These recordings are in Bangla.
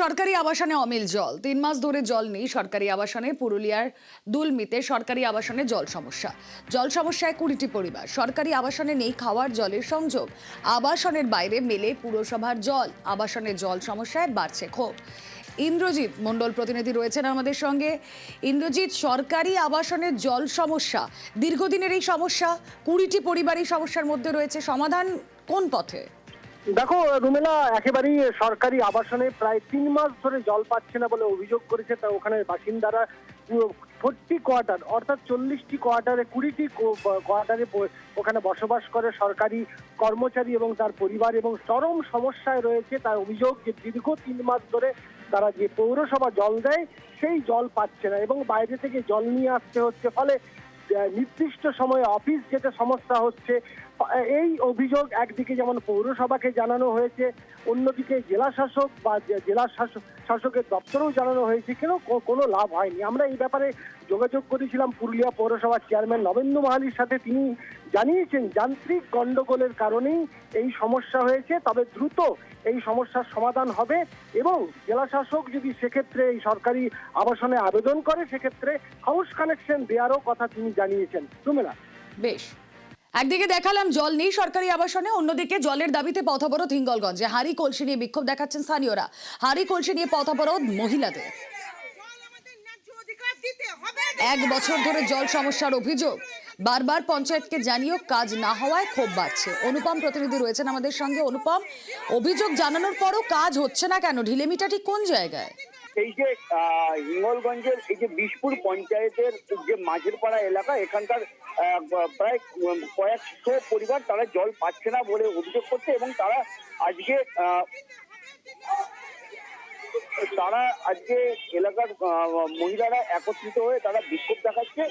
সরকারি আবাসনে অমিল জল 3 মাস ধরে জল নেই সরকারি আবাসনে। পুরুলিয়ার দুলমিতে সরকারি আবাসনে জল সমস্যায় 20টি পরিবার। সরকারি আবাসনে নেই খাওয়ার জলের সংযোগ। আবাসনের বাইরে মেলে পুরসভার জল। আবাসনের জল সমস্যায় বাড়ছে ক্ষোভ। ইন্দ্রজিৎ মণ্ডল প্রতিনিধি রয়েছেন আমাদের সঙ্গে। ইন্দ্রজিৎ, সরকারি আবাসনের জল সমস্যা দীর্ঘদিনের এই সমস্যা, 20টি পরিবার এই সমস্যার মধ্যে রয়েছে, সমাধান কোন পথে? দেখো রুমেলা, একেবারেই সরকারি আবাসনে প্রায় 3 মাস ধরে জল পাচ্ছে না বলে অভিযোগ করেছে তা ওখানে বাসিন্দারা। 40 কোয়ার্টার অর্থাৎ 40টি কোয়ার্টারে 20টি কোয়ার্টারে ওখানে বসবাস করে সরকারি কর্মচারী এবং তার পরিবার, এবং চরম সমস্যায় রয়েছে। তার অভিযোগ যে দীর্ঘ 3 মাস ধরে তারা যে পৌরসভা জল দেয় সেই জল পাচ্ছে না এবং বাইরে থেকে জল নিয়ে আসতে হচ্ছে, ফলে নির্দিষ্ট সময়ে অফিস যেতে সমস্যা হচ্ছে। এই অভিযোগ একদিকে যেমন পৌরসভাকে জানানো হয়েছে, অন্যদিকে জেলা শাসক বা জেলা শাসকের দপ্তরেও জানানো হয়েছে, কিন্তু কোনো লাভ হয়নি। আমরা এই ব্যাপারে যোগাযোগ করেছিলাম পুরুলিয়া পৌরসভার চেয়ারম্যান নবেন্দু মাহালির সাথে। তিনি জানিয়েছেন যান্ত্রিক গন্ডগোলের কারণেই এই সমস্যা হয়েছে, তবে দ্রুত এই সমস্যার সমাধান হবে এবং জেলা শাসক যদি সেক্ষেত্রে এই সরকারি আবাসনে আবেদন করে সেক্ষেত্রে হাউস কানেকশন দেওয়ারও কথা তিনি জানিয়েছেন। রুমেলা, বেশ, একদিকে দেখালাম জল নেই সরকারি আবাসনে, অন্যদিকে জলের দাবিতে পথ অবরোধ হিঙ্গলগঞ্জে। হাড়ি কলসি নিয়ে বিক্ষোভ দেখাচ্ছেন স্থানীয়রা। হাড়ি কলসি নিয়ে পথ অবরোধ মহিলাদের। 1 বছর ধরে জল সমস্যার অভিযোগ, বারবার পঞ্চায়েতকে জানিয়েও কাজ না হওয়ায় ক্ষোভ বাড়ছে। অনুপম প্রতিনিধি রয়েছেন আমাদের সঙ্গে। অনুপম, অভিযোগ জানানোর পরও কাজ হচ্ছে না কেন? ঢিলেমিটা ঠিক কোন জায়গায়? এই যে হিঙ্গলগঞ্জের এই যে বিশপুর পঞ্চায়েতের যে মাঝের পাড়া এলাকা, এখানকার প্রায় কয়েকশো পরিবার তারা জল পাচ্ছে না বলে অভিযোগ করছে এবং তারা আজকে এলাকার মহিলারা একত্রিত হয়ে তারা বিক্ষোভ দেখাচ্ছে,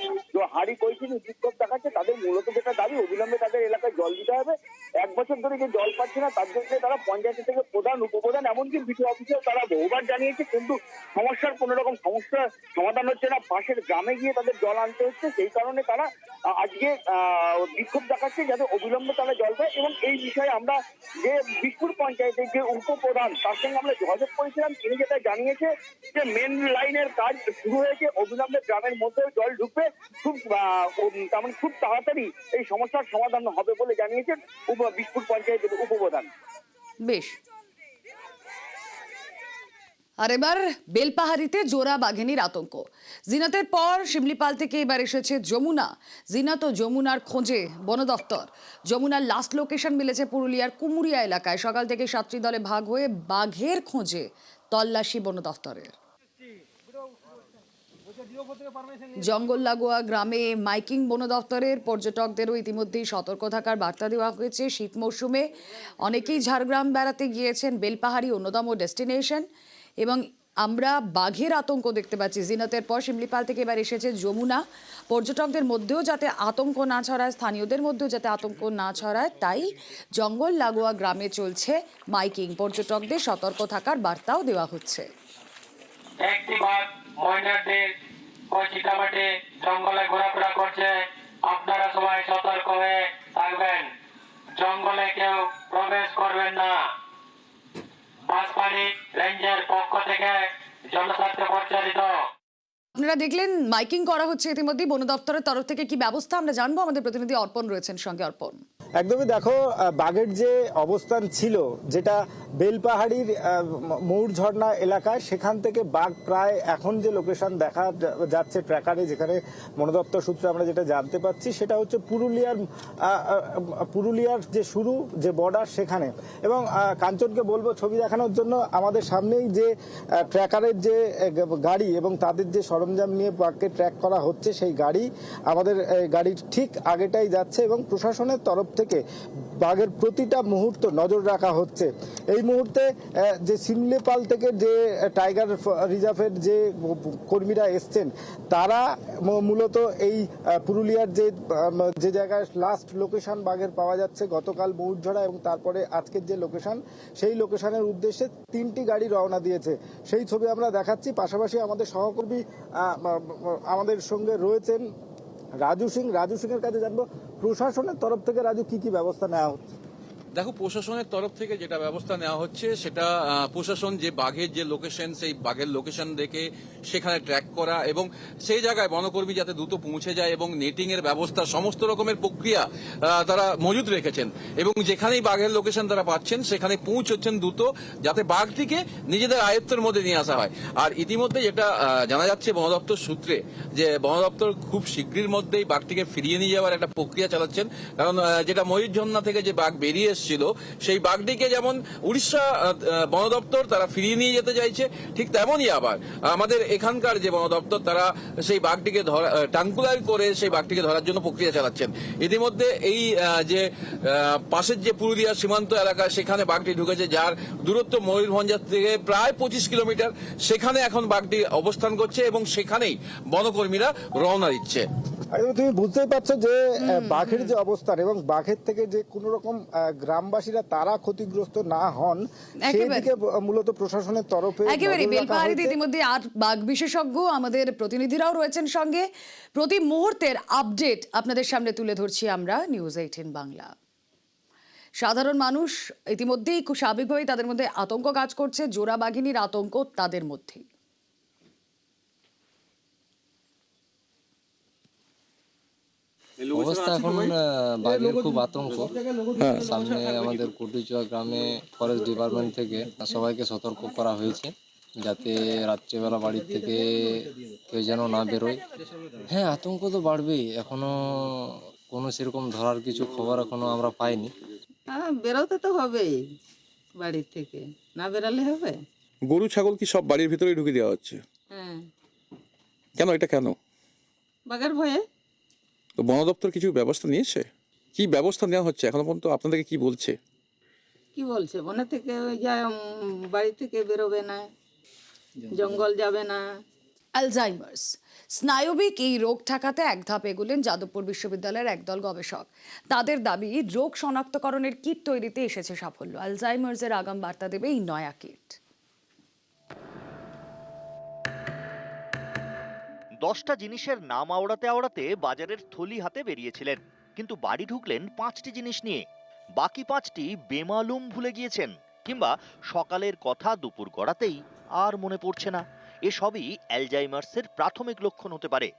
হাড়ি কলসি বিক্ষোভ দেখাচ্ছে। তাদের মূলত যেটা দাবি, অবিলম্বে তাদের এলাকায় জল দিতে হবে। 1 বছর ধরে যে জল পাচ্ছে না তার জন্য তারা পঞ্চায়েত থেকে প্রধান, উপপ্রধান, এমনকি বিডিও অফিসেও তারা বহুবার জানিয়েছে, কিন্তু সমস্যার কোন রকম সমস্যা সমাধান হচ্ছে না। পাশের গ্রামে গিয়ে তাদের জল আনতে হচ্ছে। সেই কারণে তারা আজকে বিক্ষোভ দেখাচ্ছে যাতে অবিলম্বে তারা জল পায়। এবং এই বিষয়ে আমরা যে বিশপুর পঞ্চায়েতের যে উপপ্রধান তার সঙ্গে আমরা যোগাযোগ করেছিলাম। তিনি যেটা জানিয়েছে যে মেন লাইনের কাজ শুরু হয়েছে, অবিলম্বে গ্রামের মধ্যে জল ঢুকবে, খুব তাড়াতাড়ি এই সমস্যার সমাধান হবে বলে জানিয়েছেন বিশপুর পঞ্চায়েতের উপপ্রধান। বেশ, আর এবার বেলপাহাড়িতে জোড়া বাঘিনীর আতঙ্ক। জিনাতের পর শিমলিপাল থেকে এবার এসেছে যমুনা। জিনাত ও যমুনার খোঁজে বন দফতর। যমুনার লাস্ট লোকেশন মিলেছে পুরুলিয়ার কুমুরিয়া এলাকায়। সকাল থেকে 7টি দলে ভাগ হয়ে বাঘের খোঁজে তল্লাশি বন দফতরের। জঙ্গল লাগোয়া গ্রামে মাইকিং বন দফতরের। পর্যটকদেরও ইতিমধ্যেই সতর্ক থাকার বার্তা দেওয়া হয়েছে। শীত মৌসুমে অনেকেই ঝাড়গ্রাম বেড়াতে গিয়েছেন। বেলপাহাড়ি অন্যতম ডেস্টিনেশন এবং আমরা বাঘের আতঙ্ক দেখতে পাচ্ছি। জিনাতের পর শিমলিপাল থেকে এবার এসেছে যমুনা। পর্যটকদের মধ্যেও যাতে আতঙ্ক না ছড়ায়, স্থানীয়দের মধ্যেও যাতে আতঙ্ক না ছড়ায়, তাই জঙ্গল লাগোয়া গ্রামে চলছে মাইকিং। পর্যটকদের সতর্ক থাকার বার্তাও দেওয়া হচ্ছে। একটি বাঘ ময়নারদের চিতাবাটে জঙ্গলে ঘোরাফেরা করছে, আপনারা সবাই সতর্ক হয়ে থাকবেন, জঙ্গলে কেউ প্রবেশ করবেন না। বাঁশবাড়ি রেঞ্জের পক্ষ থেকে জনস্বার্থে পরিচালিত। আপনারা দেখলেন মাইকিং করা হচ্ছে ইতিমধ্যে বন দপ্তরের তরফ থেকে। কি ব্যবস্থা আমরা জানবো, আমাদের প্রতিনিধি অর্পণ রয়েছেন সঙ্গে। অর্পণ, একদমই দেখো, বাঘের যে অবস্থান ছিল যেটা বেলপাহাড়ির ময়ূরঝর্ণা এলাকায়, সেখান থেকে বাঘ প্রায় এখন যে লোকেশন দেখা যাচ্ছে ট্র্যাকারে, যেখানে বন দপ্তর সূত্রে আমরা যেটা জানতে পাচ্ছি সেটা হচ্ছে পুরুলিয়ার যে শুরু, যে বর্ডার সেখানে। এবং কাঞ্চনকে বলবো ছবি দেখানোর জন্য। আমাদের সামনেই যে ট্র্যাকারের যে গাড়ি এবং তাদের যে সরঞ্জাম নিয়ে বাঘকে ট্র্যাক করা হচ্ছে, সেই গাড়ি আমাদের গাড়ির ঠিক আগেটাই যাচ্ছে এবং প্রশাসনের তরফ থেকে বাঘের প্রতিটা মুহূর্ত নজর রাখা হচ্ছে। এই মুহূর্তে যে শিমলিপাল থেকে যে টাইগার রিজার্ভের যে কর্মীরা এসছেন, তারা মূলত এই পুরুলিয়ার যে জায়গায় লাস্ট লোকেশন বাঘের পাওয়া যাচ্ছে, গতকাল ময়ূরঝড়া এবং তারপরে আজকের যে লোকেশন, সেই লোকেশনের উদ্দেশ্যে 3টি গাড়ি রওনা দিয়েছে। সেই ছবি আমরা দেখাচ্ছি। পাশাপাশি আমাদের সহকর্মী আমাদের সঙ্গে রয়েছেন রাজু সিং। রাজু সিং এর কাছে জানবো প্রশাসনের তরফ থেকে রাজু কি কি ব্যবস্থা নেওয়া হচ্ছে। দেখো, প্রশাসনের তরফ থেকে যেটা ব্যবস্থা নেওয়া হচ্ছে সেটা প্রশাসন যে বাঘের যে লোকেশন, সেই বাঘের লোকেশন দেখে সেখানে ট্র্যাক করা এবং সেই জায়গায় বনকর্মী যাতে দ্রুত পৌঁছে যায় এবং নেটিং এর ব্যবস্থা, সমস্ত রকমের প্রক্রিয়া তারা মজুত রেখেছেন এবং যেখানেই বাঘের লোকেশন তারা পাচ্ছেন সেখানে পৌঁছচ্ছেন দ্রুত, যাতে বাঘটিকে নিজেদের আয়ত্তের মধ্যে নিয়ে আসা হয়। আর ইতিমধ্যে যেটা জানা যাচ্ছে বন দপ্তর সূত্রে, যে বন দপ্তর খুব শীঘ্রের মধ্যেই বাঘটিকে ফিরিয়ে নিয়ে যাওয়ার একটা প্রক্রিয়া চালাচ্ছেন। কারণ যেটা ময়ূরঝর্ণা থেকে যে বাঘ বেরিয়ে ছিল সেই বাঘটিকে যেমন উড়িষ্যা বন দপ্তর তারা ফিরিয়ে নিয়ে যেতে চাইছে, ঠিক তেমনই আবার আমাদের এখানকার যে বন দপ্তর তারা সেই বাঘটিকে ট্রাঙ্কুলার করে সেই বাঘটিকে ধরার জন্য প্রক্রিয়া চালাচ্ছেন। ইতিমধ্যে এই যে পাশের যে পুরুলিয়া সীমান্ত এলাকা সেখানে বাঘটি ঢুকেছে, যার দূরত্ব ময়ূরভঞ্জ থেকে প্রায় 25 কিলোমিটার, সেখানে এখন বাঘটি অবস্থান করছে এবং সেখানেই বনকর্মীরা রওনা দিচ্ছে। তুমি বুঝতেই পারছো যে বাঘের যে অবস্থান এবং বাঘের থেকে যে কোন রকম গ্রামবাসীরা তারা ক্ষতিগ্রস্ত না হন সেই দিকে মূলত প্রশাসনের তরফে একেবারে বেলপাহাড়িতে ইতিমধ্যে আর বাঘ বিশেষজ্ঞ আমাদের প্রতিনিধিরাও রয়েছেন সঙ্গে। প্রতি মুহূর্তের আপডেট আপনাদের সামনে তুলে ধরছি আমরা নিউজ 18 বাংলা। সাধারণ মানুষ ইতিমধ্যেই খুব স্বাভাবিকভাবেই তাদের মধ্যে আতঙ্ক কাজ করছে, জোড়া বাঘিনীর আতঙ্ক তাদের মধ্যেই। অবস্থা এখন বাঘের খুব আতঙ্ক। সামনে আমাদের কুটুচুয়া গ্রামে ফরেস্ট ডিপার্টমেন্ট থেকে সবাইকে সতর্ক করা হয়েছে যাতে রাত্রিবেলা বাড়ির থেকে কেউ যেন না বেরোয়। হ্যাঁ, আতঙ্ক তো বাড়বেই। এখনো কোনো সেরকম ধরার কিছু খবর এখনো আমরা পাইনি। হ্যাঁ, বেরোতে তো হবেই, বাড়ির থেকে না বেরালে হবে। গরু ছাগল কি সব বাড়ির ভিতরেই ঢুকে দেওয়া হচ্ছে? হ্যাঁ। কেন, এটা কেন? বাঘের ভয়ে। তো বন দপ্তর কিছু ব্যবস্থা নিয়েছে? কি ব্যবস্থা নেওয়া হচ্ছে এখনো পর্যন্ত? আপনাদেরকে কি বলছে? কি বলছে, বনে থেকে বাড়ি থেকে বেরোবে না, জঙ্গল যাবে না। অ্যালজাইমার্স স্নায়বিক এই রোগ ঠেকাতে এক ধাপ এগোলেন যাদবপুর বিশ্ববিদ্যালয়ের একদল গবেষক। তাদের দাবি, রোগ শনাক্তকরণের কিট তৈরিতে এসেছে সাফল্য। অ্যালজাইমার্সের আগাম বার্তা দেবে এই নয়া কিট। 10টা জিনিসের নাম আওড়াতে আওড়াতে বাজারের থলি হাতে বেরিয়েছিলেন, কিন্তু বাড়ি ঢুকলেন 5টি জিনিস নিয়ে। বাকি 5টি বেমালুম ভুলে গিয়েছেন, কিংবা সকালের কথা দুপুর গড়াতেই আর মনে পড়ছে না। এসবই অ্যালজাইমার্সের প্রাথমিক লক্ষণ হতে পারে।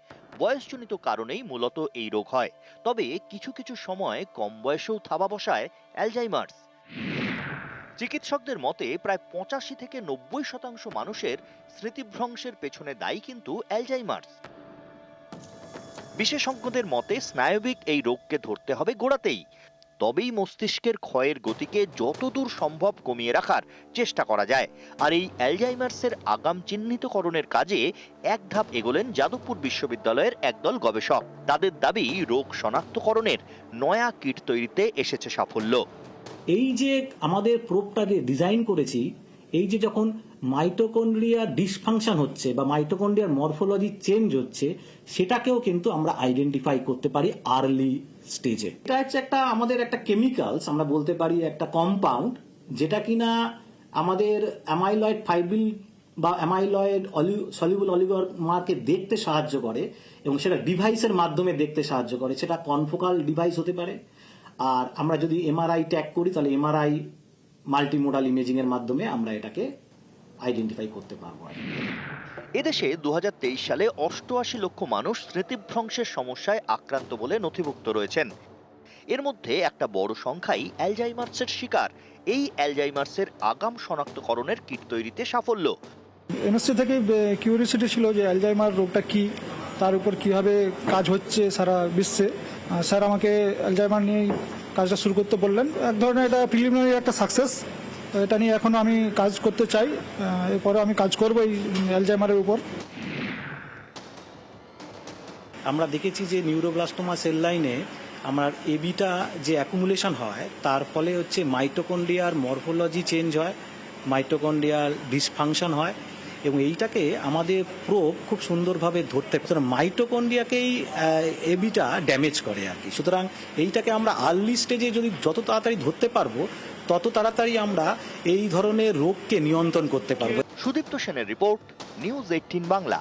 বয়সজনিত কারণেই মূলত এই রোগ হয়, তবে কিছু কিছু সময় কম বয়সেও থাবা বসায় অ্যালজাইমার্স। চিকিৎসকদের মতে প্রায় 85 থেকে 90% মানুষের স্মৃতিভ্রংশের পেছনে দায়ী কিন্তু অ্যালজাইমার্স। বিশেষজ্ঞদের মতে স্নায়বিক এই রোগকে ধরতে হবে গোড়াতেই, তবেই মস্তিষ্কের ক্ষয়ের গতিকে যতদূর সম্ভব কমিয়ে রাখার চেষ্টা করা যায়। আর এই অ্যালজাইমার্সের আগাম চিহ্নিতকরণের কাজে এক ধাপ এগোলেন যাদবপুর বিশ্ববিদ্যালয়ের একদল গবেষক। তাদের দাবি, রোগ শনাক্তকরণের নয়া কিট তৈরিতে এসেছে সাফল্য। এই যে আমাদের প্রোবটা যে ডিজাইন করেছি, এই যে যখন মাইটোকন্ড্রিয়ার ডিসফাংশন হচ্ছে বা মাইটোকন্ড্রিয়ার মরফোলজি চেঞ্জ হচ্ছে, সেটাকেও কিন্তু আমরা আইডেন্টিফাই করতে পারি আর্লি স্টেজে। এটা হচ্ছে একটা আমাদের একটা কেমিক্যালস, আমরা বলতে পারি একটা কম্পাউন্ড, যেটা কিনা আমাদের অ্যামাইলয়েড ফাইব্রিল বা অ্যামাইলয়েড সলিউবল অলিগোমারকে দেখতে সাহায্য করে এবং সেটা ডিভাইসের মাধ্যমে দেখতে সাহায্য করে। সেটা কনফোকাল ডিভাইস হতে পারে, আর আমরা যদি এমআরআই ট্যাগ করি তাহলে এমআরআই মাল্টিমোডাল ইমেজিং এর মাধ্যমে আমরা এটাকে আইডেন্টিফাই করতে পারবো। এদেশে 2023 সালে 88 লক্ষ মানুষ স্মৃতিভ্রংশের সমস্যায় আক্রান্ত বলে নথিভুক্ত রয়েছেন। এর মধ্যে একটা বড় সংখ্যাই অ্যালজাইমার্সের শিকার। এই অ্যালজাইমার্সের আগাম শনাক্তকরণের কিট তৈরিতে সাফল্য। এমএসসি থেকে কিউরিওসিটি ছিল যে অ্যালজাইমার রোগটা কি, তার উপর কিভাবে কাজ হচ্ছে সারা বিশ্বে। স্যার আমাকে অ্যালজাইমার নিয়ে কাজটা শুরু করতে বললেন। এক ধরনের এটা প্রিলিমিনারি একটা সাকসেস, এটা নিয়ে এখনো আমি কাজ করতে চাই। এরপরে আমি কাজ করব এই অ্যালজাইমারের উপর। আমরা দেখেছি যে নিউরোব্লাস্টোমা সেল লাইনে আমার এবিটা যে অ্যাকুমুলেশন হয়, তার ফলে হচ্ছে মাইটোকন্ড্রিয়ার মরফোলজি চেঞ্জ হয়, মাইটোকন্ড্রিয়ার ডিসফাংশন হয়, এবং এইটাকে আমাদের প্রোব খুব সুন্দরভাবে ধরতে পারে। মাইটোকন্ড্রিয়াকেই এবিটা ড্যামেজ করে আর কি। সুতরাং এইটাকে আমরা আর্লি স্টেজে যদি যত তাড়াতাড়ি ধরতে পারবো, তত তাড়াতাড়ি আমরা এই ধরনের রোগকে নিয়ন্ত্রণ করতে পারবো। সুদীপ্ত সেনের রিপোর্ট, নিউজ 18 বাংলা।